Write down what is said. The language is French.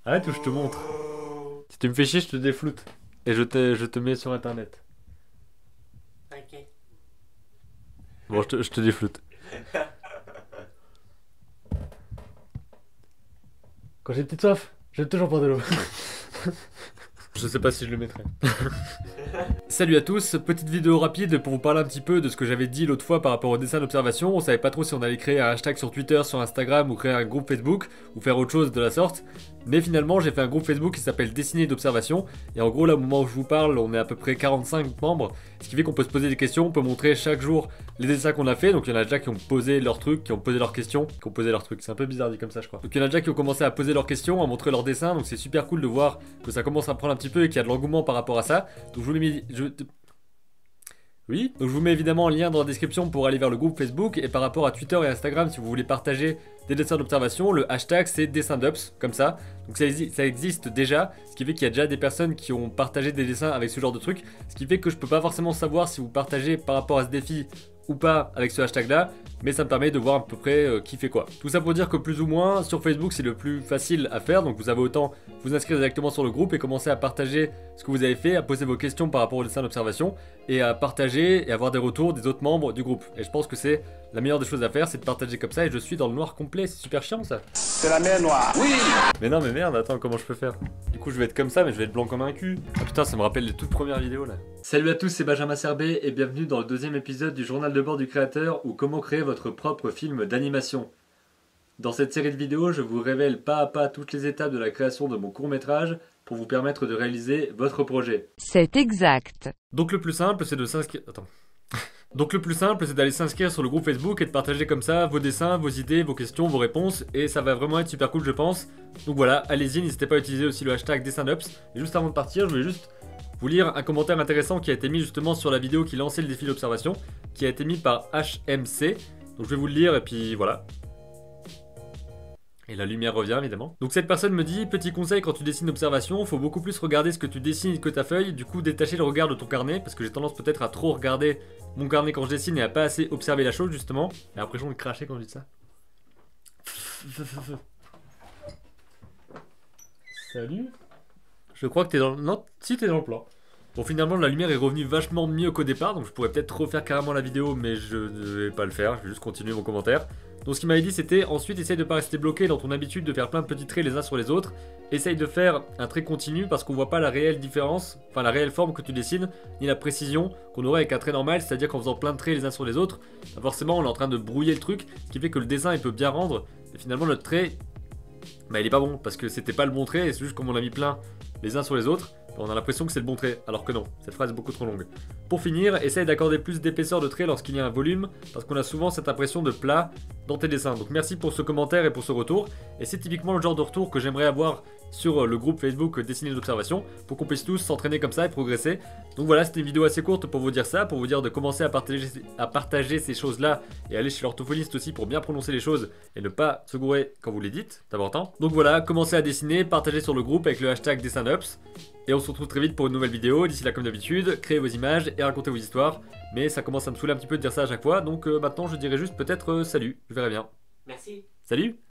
Arrête ou je te montre. Si tu me fais chier, je te défloute. Et je te mets sur internet. Ok. Bon, je te défloute. Quand j'ai une petite soif, j'aime toujours prendre de l'eau. Je sais pas si je le mettrai. Salut à tous, petite vidéo rapide pour vous parler un petit peu de ce que j'avais dit l'autre fois par rapport au dessin d'observation. On savait pas trop si on allait créer un hashtag sur Twitter, sur Instagram ou créer un groupe Facebook ou faire autre chose de la sorte. Mais finalement j'ai fait un groupe Facebook qui s'appelle Dessiner d'observation. Et en gros là au moment où je vous parle on est à peu près 45 membres. Ce qui fait qu'on peut se poser des questions, on peut montrer chaque jour les dessins qu'on a fait. Donc il y en a déjà qui ont posé leurs trucs, qui ont posé leurs questions, qui ont posé leurs trucs. C'est un peu bizarre dit comme ça je crois. Donc il y en a déjà qui ont commencé à poser leurs questions, à montrer leurs dessins. Donc c'est super cool de voir que ça commence à prendre un petit peu et qu'il y a de l'engouement par rapport à ça. Donc je vous l'ai mis... Oui, donc je vous mets évidemment un lien dans la description pour aller vers le groupe Facebook. Et par rapport à Twitter et Instagram, si vous voulez partager des dessins d'observation, le hashtag c'est dessindups, comme ça. Donc ça existe déjà, ce qui fait qu'il y a déjà des personnes qui ont partagé des dessins avec ce genre de truc. Ce qui fait que je peux pas forcément savoir si vous partagez par rapport à ce défi ou pas avec ce hashtag là, mais ça me permet de voir à peu près qui fait quoi. Tout ça pour dire que plus ou moins sur Facebook c'est le plus facile à faire, donc vous avez autant vous inscrire directement sur le groupe et commencer à partager ce que vous avez fait, à poser vos questions par rapport au dessin d'observation et à partager et avoir des retours des autres membres du groupe. Et je pense que c'est la meilleure des choses à faire, c'est de partager comme ça. Et je suis dans le noir complet, c'est super chiant ça. C'est la mer noire. Oui. Mais non mais merde, attends, comment je peux faire? Du coup je vais être comme ça mais je vais être blanc comme un cul. Ah putain, ça me rappelle les toutes premières vidéos là. Salut à tous, c'est Benjamin Serbet et bienvenue dans le deuxième épisode du journal de bord du créateur ou comment créer votre propre film d'animation. Dans cette série de vidéos, je vous révèle pas à pas toutes les étapes de la création de mon court-métrage pour vous permettre de réaliser votre projet. C'est exact. Donc le plus simple, c'est de s'inscrire... Attends. Donc le plus simple, c'est d'aller s'inscrire sur le groupe Facebook et de partager comme ça vos dessins, vos idées, vos questions, vos réponses. Et ça va vraiment être super cool, je pense. Donc voilà, allez-y, n'hésitez pas à utiliser aussi le hashtag dessindups. Et juste avant de partir, je vais juste vous lire un commentaire intéressant qui a été mis justement sur la vidéo qui lançait le défi d'observation, qui a été mis par HMC. Donc je vais vous le lire et puis voilà. Et la lumière revient évidemment. Donc cette personne me dit, petit conseil quand tu dessines d'observation, faut beaucoup plus regarder ce que tu dessines que ta feuille, du coup détacher le regard de ton carnet, parce que j'ai tendance peut-être à trop regarder mon carnet quand je dessine et à pas assez observer la chose justement. Et après je vais cracher quand je dis ça. Salut. Je crois que t'es dans le... Non, si t'es dans le plan. Bon finalement la lumière est revenue vachement mieux qu'au départ, donc je pourrais peut-être refaire carrément la vidéo mais je ne vais pas le faire, je vais juste continuer mon commentaire. Donc ce qu'il m'avait dit c'était ensuite essaye de pas rester bloqué dans ton habitude de faire plein de petits traits les uns sur les autres. Essaye de faire un trait continu parce qu'on voit pas la réelle différence, enfin la réelle forme que tu dessines, ni la précision qu'on aurait avec un trait normal, c'est-à-dire qu'en faisant plein de traits les uns sur les autres, bah forcément on est en train de brouiller le truc, ce qui fait que le dessin il peut bien rendre, et finalement notre trait, bah il est pas bon, parce que c'était pas le bon trait, et c'est juste comme on a mis plein les uns sur les autres, on a l'impression que c'est le bon trait, alors que non, cette phrase est beaucoup trop longue. Pour finir, essaye d'accorder plus d'épaisseur de trait lorsqu'il y a un volume, parce qu'on a souvent cette impression de plat dans tes dessins. Donc merci pour ce commentaire et pour ce retour, et c'est typiquement le genre de retour que j'aimerais avoir sur le groupe Facebook Dessiner d'observation, pour qu'on puisse tous s'entraîner comme ça et progresser. Donc voilà, c'était une vidéo assez courte pour vous dire ça, pour vous dire de commencer à partager ces choses-là, et aller chez l'orthophoniste aussi pour bien prononcer les choses, et ne pas se gourer quand vous les dites, c'est important. Donc voilà, commencez à dessiner, partagez sur le groupe avec le hashtag dessindups. Et on se retrouve très vite pour une nouvelle vidéo. D'ici là, comme d'habitude, créez vos images et racontez vos histoires. Mais ça commence à me saouler un petit peu de dire ça à chaque fois. Donc maintenant, je dirais juste peut-être salut. Je verrai bien. Merci. Salut!